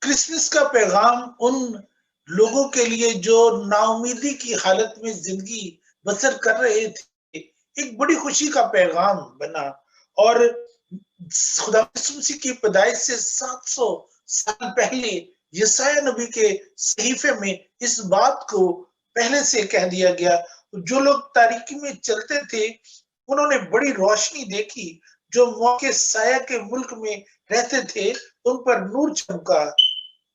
Christmas का पैगाम उन लोगों के लिए जो नाउमीदी की हालत में जिंदगी बसर कर रहे थे, एक बड़ी खुशी का पैगाम बना। और खुदा यीशु मसीह की पैदाइश से 700 साल पहले यशायाह नबी के सहीफे में इस बात को पहले से कह दिया गया। जो लोग तारीकी में चलते थे उन्होंने बड़ी रोशनी देखी, जो मौत के साया के मुल्क में रहते थे उन पर नूर चमका।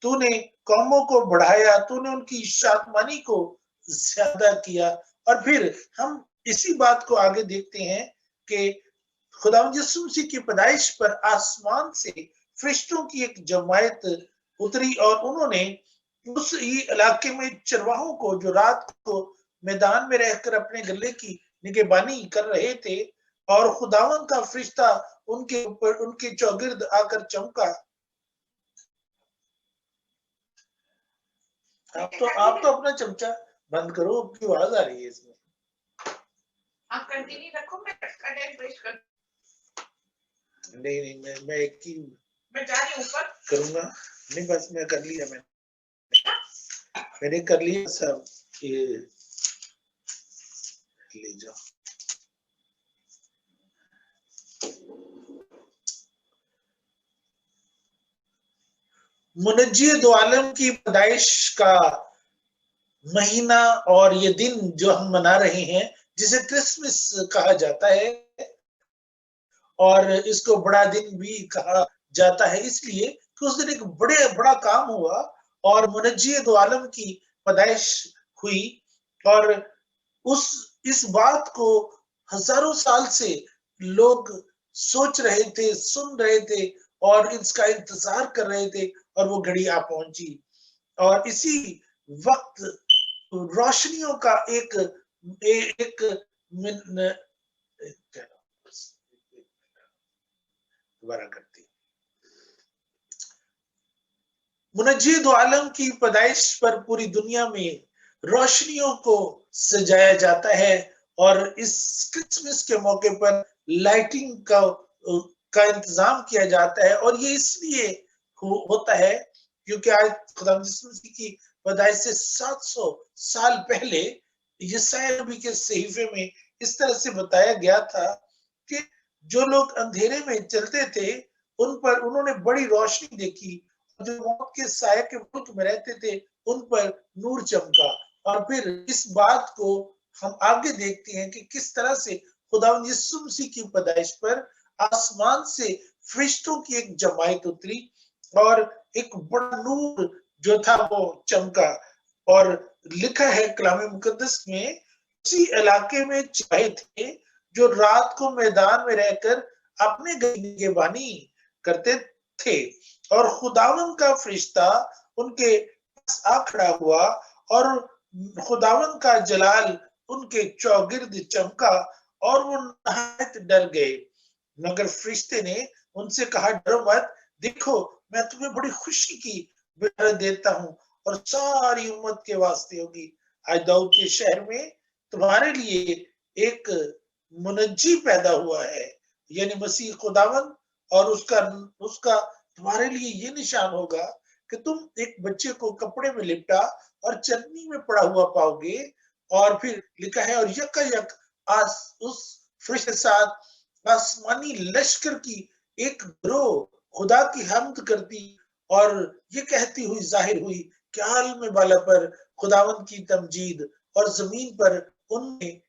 तूने कौमों को बढ़ाया, तूने उनकी शादमानी को ज्यादा किया। और फिर हम इसी बात को आगे देखते हैं कि खुदावंद यीशु मसीह की पैदाइश पर आसमान से फरिश्तों की एक जमायत उतरी और उन्होंने उस इलाके में चरवाहों को, जो रात को मैदान में रहकर अपने गले की निगहबानी कर रहे थे, और खुदावंद का फरिश्ता उनके ऊपर, उनके चौगिर्द आकर चमका। आप तो अपना चमचा बंद करो, आपकी आवाज आ रही है इसमें। आप कंटिन्यू रखो, मैं कंटेंट पेश कर। नहीं, मैं एक ही मैं जा रही हूँ ऊपर करूंगा। नहीं, बस मैं कर लिया, मैंने कर लिया सब। ये ले जाओ। मुनज्जी दो आलम की पैदाइश का महीना और ये दिन जो हम मना रहे हैं, जिसे क्रिसमस कहा जाता है, और इसको बड़ा दिन भी कहा जाता है, इसलिए कि उस दिन एक बड़ा काम हुआ और मुनज्जी दो आलम की पैदाइश हुई। और इस बात को हजारों साल से लोग सोच रहे थे, सुन रहे थे और इसका इंतजार कर रहे थे, और वो घड़ी आ पहुंची। और इसी वक्त रोशनियों का एक दोबारा करती। मुनज्जी दो आलम की पैदाइश पर पूरी दुनिया में रोशनियों को सजाया जाता है, और इस क्रिसमस के मौके पर लाइटिंग का इंतजाम किया जाता है। और ये इसलिए होता है क्योंकि आज खुदा यीशु मसीह की पैदाइश से 700 साल पहले यशायाह नबी के सहीफे में इस तरह से बताया गया था कि जो लोग अंधेरे में चलते थे उन पर उन्होंने बड़ी रोशनी देखी, जो मौत के साये के मुल्क में रहते थे उन पर नूर चमका। और फिर इस बात को हम आगे देखते हैं कि किस तरह से खुदावंद यीशु मसीह की पैदाइश पर आसमान से फरिश्तों की एक जमायत उतरी और एक बड़ा नूर जो था वो चमका। और लिखा है कलाम मुकद्दस में, उसी इलाके में चिराए थे जो रात को मैदान में रहकर अपने निगहबानी करते थे, और खुदावन का फरिश्ता उनके पास आ खड़ा हुआ और खुदावन का जलाल उनके चौगिर्द चमका और वो नहायत डर गए। मगर फरिश्ते ने उनसे कहा, डरो मत, देखो मैं तुम्हें बड़ी खुशी की बशारत देता हूँ और सारी उम्मत के वास्ते होगी। आज दाऊद के शहर में तुम्हारे लिए एक मुनज्जी पैदा हुआ है, यानी मसीह खुदावन। और उसका तुम्हारे लिए ये निशान होगा कि तुम एक बच्चे को कपड़े में लिपटा और चटनी में पड़ा हुआ पाओगे। और फिर लिखा है, और यकायक उस फरिश्ते के साथ आसमानी लश्कर की एक गिरोह खुदा की हम्द करती और ये कहती हुई जाहिर हुई कि आलम में बाला पर खुदावंद की तमजीद और जमीन पर उनमें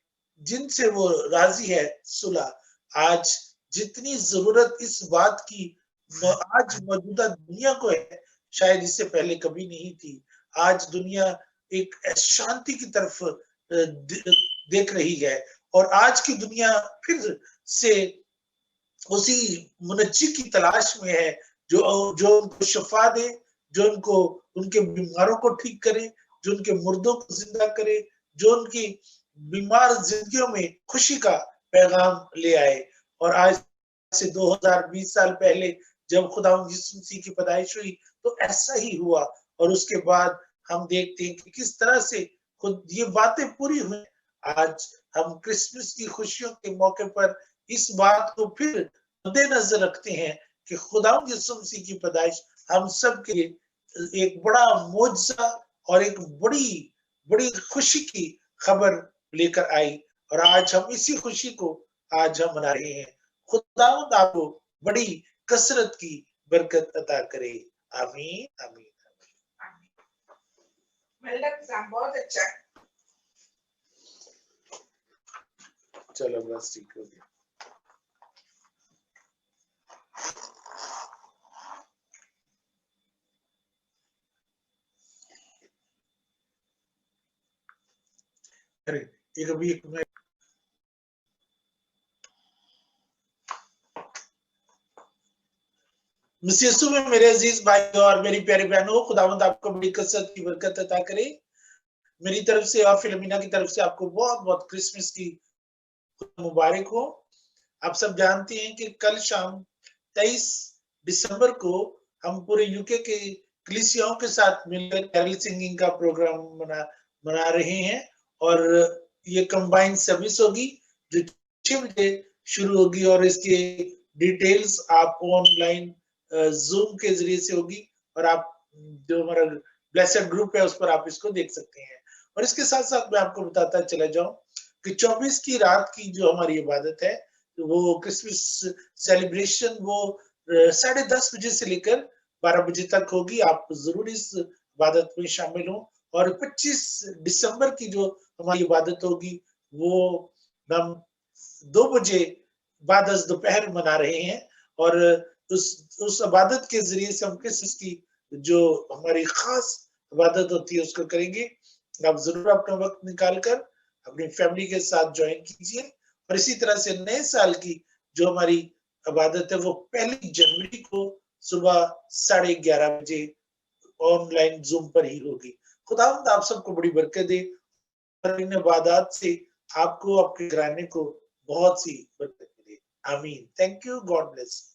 जिनसे वो राजी है सुलह। आज जितनी जरूरत इस बात की आज मौजूदा दुनिया को है, शायद इससे पहले कभी नहीं थी। आज दुनिया एक शांति की तरफ देख रही है, और आज की दुनिया फिर से उसी मुनज्जी की तलाश में है जो उनको शफा दे, जो उनको उनके बीमारों को ठीक करे, जो उनके मुर्दों को जिंदा करे, जो उनकी बीमार जिंदगियों में खुशी का पैगाम ले आए। और आज से 2020 साल पहले जब खुदावंद यीशु मसीह की पैदाइश हुई तो ऐसा ही हुआ, और उसके बाद हम देखते हैं कि किस तरह से खुद ये बातें पूरी हुई। आज हम क्रिसमस की खुशियों के मौके पर इस बात को फिर मद्देनजर रखते हैं कि खुदावंद यीशु मसीह की पैदाइश हम सब के लिए एक बड़ा मौजज़ा और एक बड़ी खुशी की खबर लेकर आई और आज हम इसी खुशी को आज हम मना रहे हैं। खुदावंद आपको बड़ी कसरत की बरकत अता करे। आमीन, आमीन। बहुत अच्छा। चलो बस ठीक हो गया। अरे एक अभी एक मैं मसीह यीशु में मेरे अजीज भाइयों और मेरी प्यारी बहनों, खुदावंद आपको बड़ी कसरत की बरकत अता करे। मेरी तरफ से और फिलोमिना की तरफ से आपको बहुत बहुत क्रिसमस की मुबारक हो। आप सब जानते हैं कि कल शाम 23 दिसंबर को हम पूरे यूके के कलीसियाओं के साथ मिलकर कैरल सिंगिंग का प्रोग्राम मना रहे हैं और ये कंबाइंड सर्विस होगी जो 6 बजे शुरू होगी और इसके डिटेल्स आप ऑनलाइन जूम के जरिए से होगी और आप जो हमारा ब्लेसेड ग्रुप है उस पर आप इसको देख सकते हैं। और इसके साथ साथ मैं आपको बताता चला जाऊं कि 24 की रात की जो हमारी इबादत है वो क्रिसमस सेलिब्रेशन वो 10:30 बजे से लेकर 12 बजे तक होगी। आप जरूर इस इबादत में शामिल हो और 25 दिसंबर की जो हमारी इबादत होगी वो हम 2 बजे बाद दोपहर मना रहे हैं और उस इबादत के जरिए से हम क्रिसमस की जो हमारी खास इबादत होती है उसको करेंगे। आप जरूर अपना वक्त निकाल कर अपनी फैमिली के साथ ज्वाइन कीजिए और इसी तरह से नए साल की जो हमारी इबादत है वो 1 जनवरी को सुबह 11:30 बजे ऑनलाइन जूम पर ही होगी। खुदावंद आप सबको बड़ी बरकत दे और इन इबादत से आपको आपके घराने को बहुत सी बरकत मिले। आमीन। Thank you. God bless.